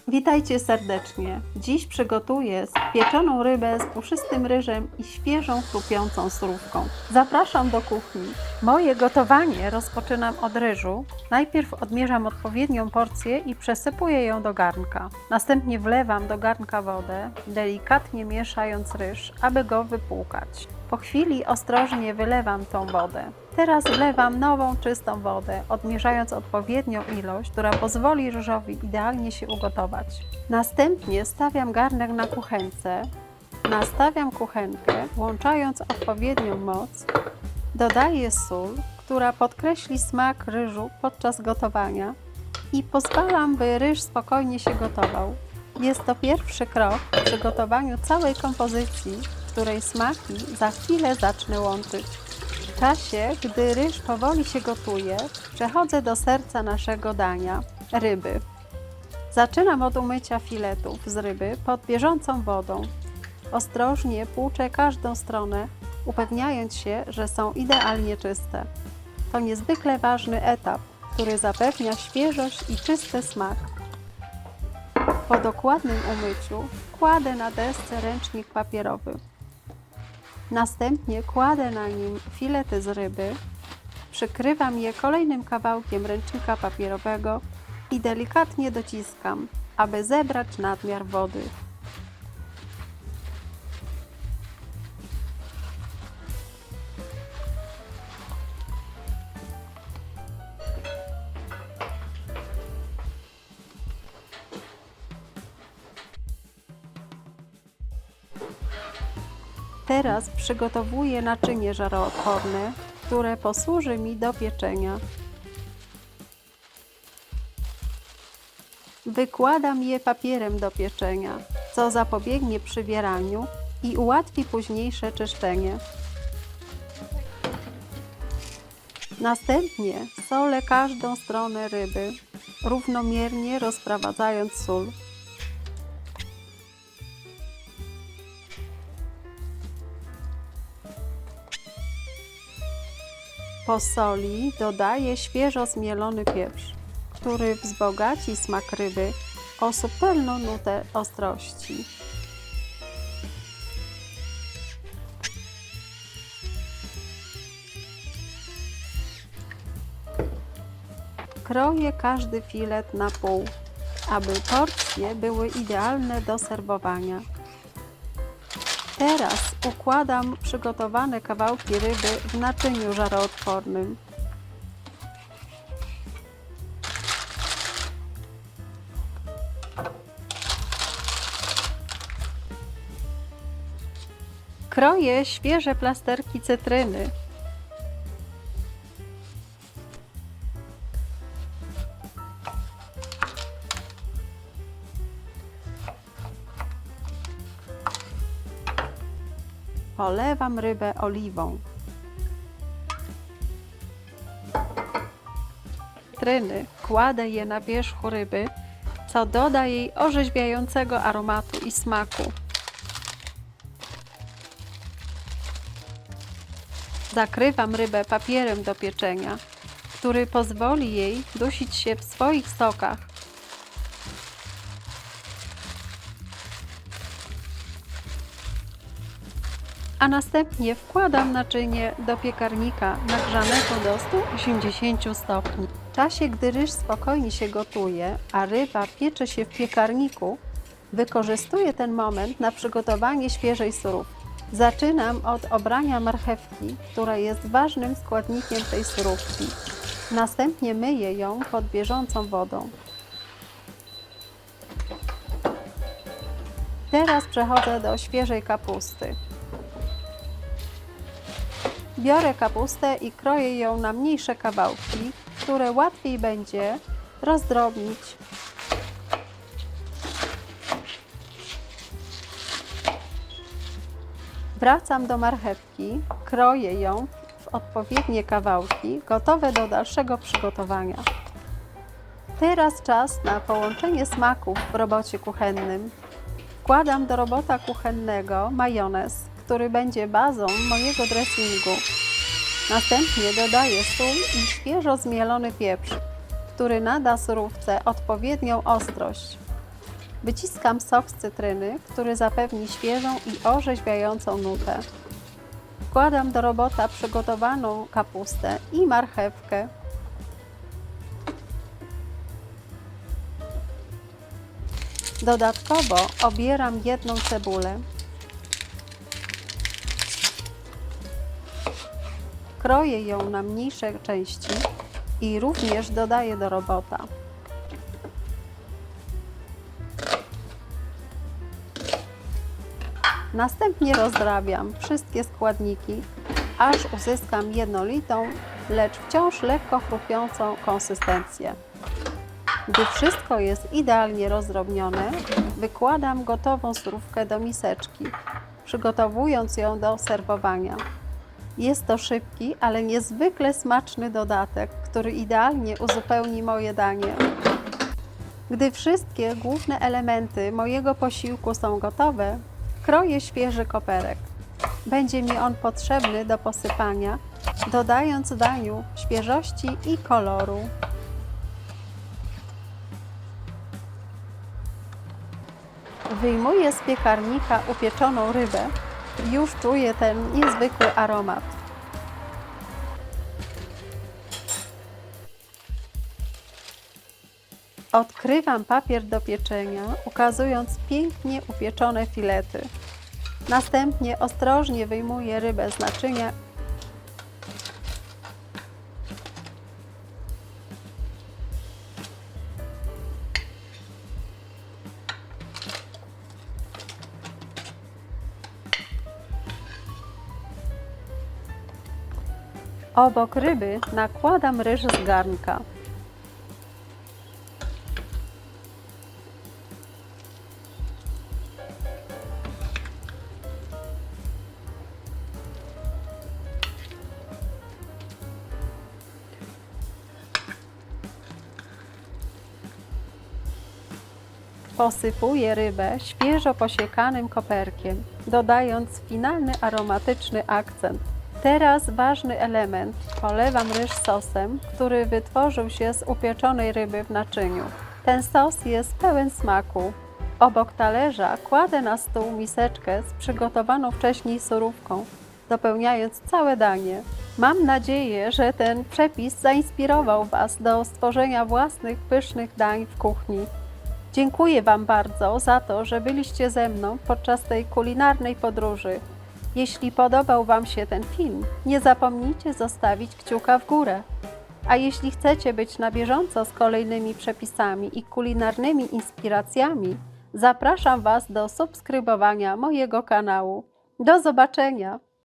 Witajcie serdecznie. Dziś przygotuję pieczoną rybę z puszystym ryżem i świeżą, chrupiącą surówką. Zapraszam do kuchni. Moje gotowanie rozpoczynam od ryżu. Najpierw odmierzam odpowiednią porcję i przesypuję ją do garnka. Następnie wlewam do garnka wodę, delikatnie mieszając ryż, aby go wypłukać. Po chwili ostrożnie wylewam tą wodę. Teraz wlewam nową, czystą wodę, odmierzając odpowiednią ilość, która pozwoli ryżowi idealnie się ugotować. Następnie stawiam garnek na kuchence, nastawiam kuchenkę, włączając odpowiednią moc, dodaję sól, która podkreśli smak ryżu podczas gotowania i pozwalam, by ryż spokojnie się gotował. Jest to pierwszy krok w przygotowaniu całej kompozycji, w której smaki za chwilę zacznę łączyć. W czasie, gdy ryż powoli się gotuje, przechodzę do serca naszego dania – ryby. Zaczynam od umycia filetów z ryby pod bieżącą wodą. Ostrożnie płuczę każdą stronę, upewniając się, że są idealnie czyste. To niezwykle ważny etap, który zapewnia świeżość i czysty smak. Po dokładnym umyciu kładę na desce ręcznik papierowy. Następnie kładę na nim filety z ryby, przykrywam je kolejnym kawałkiem ręcznika papierowego i delikatnie dociskam, aby zebrać nadmiar wody. Teraz przygotowuję naczynie żaroodporne, które posłuży mi do pieczenia. Wykładam je papierem do pieczenia, co zapobiegnie przywieraniu i ułatwi późniejsze czyszczenie. Następnie solę każdą stronę ryby, równomiernie rozprowadzając sól. Po soli dodaję świeżo zmielony pieprz, który wzbogaci smak ryby o subtelną nutę ostrości. Kroję każdy filet na pół, aby porcje były idealne do serwowania. Teraz układam przygotowane kawałki ryby w naczyniu żaroodpornym. Kroję świeże plasterki cytryny. Polewam rybę oliwą. Cytryny kładę je na wierzchu ryby, co doda jej orzeźwiającego aromatu i smaku. Zakrywam rybę papierem do pieczenia, który pozwoli jej dusić się w swoich sokach. A następnie wkładam naczynie do piekarnika nagrzanego do 180 stopni. W czasie, gdy ryż spokojnie się gotuje, a ryba piecze się w piekarniku, wykorzystuję ten moment na przygotowanie świeżej surówki. Zaczynam od obrania marchewki, która jest ważnym składnikiem tej surówki. Następnie myję ją pod bieżącą wodą. Teraz przechodzę do świeżej kapusty. Biorę kapustę i kroję ją na mniejsze kawałki, które łatwiej będzie rozdrobnić. Wracam do marchewki, kroję ją w odpowiednie kawałki, gotowe do dalszego przygotowania. Teraz czas na połączenie smaków w robocie kuchennym. Wkładam do robota kuchennego majonez, który będzie bazą mojego dressingu. Następnie dodaję sól i świeżo zmielony pieprz, który nada surówce odpowiednią ostrość. Wyciskam sok z cytryny, który zapewni świeżą i orzeźwiającą nutę. Wkładam do robota przygotowaną kapustę i marchewkę. Dodatkowo obieram jedną cebulę. Kroję ją na mniejsze części i również dodaję do robota. Następnie rozdrabiam wszystkie składniki, aż uzyskam jednolitą, lecz wciąż lekko chrupiącą konsystencję. Gdy wszystko jest idealnie rozdrobnione, wykładam gotową surówkę do miseczki, przygotowując ją do serwowania. Jest to szybki, ale niezwykle smaczny dodatek, który idealnie uzupełni moje danie. Gdy wszystkie główne elementy mojego posiłku są gotowe, kroję świeży koperek. Będzie mi on potrzebny do posypania, dodając daniu świeżości i koloru. Wyjmuję z piekarnika upieczoną rybę. Już czuję ten niezwykły aromat. Odkrywam papier do pieczenia, ukazując pięknie upieczone filety. Następnie ostrożnie wyjmuję rybę z naczynia . Obok ryby nakładam ryż z garnka. Posypuję rybę świeżo posiekanym koperkiem, dodając finalny aromatyczny akcent. Teraz ważny element. Polewam ryż sosem, który wytworzył się z upieczonej ryby w naczyniu. Ten sos jest pełen smaku. Obok talerza kładę na stół miseczkę z przygotowaną wcześniej surówką, dopełniając całe danie. Mam nadzieję, że ten przepis zainspirował Was do stworzenia własnych pysznych dań w kuchni. Dziękuję Wam bardzo za to, że byliście ze mną podczas tej kulinarnej podróży. Jeśli podobał Wam się ten film, nie zapomnijcie zostawić kciuka w górę. A jeśli chcecie być na bieżąco z kolejnymi przepisami i kulinarnymi inspiracjami, zapraszam Was do subskrybowania mojego kanału. Do zobaczenia!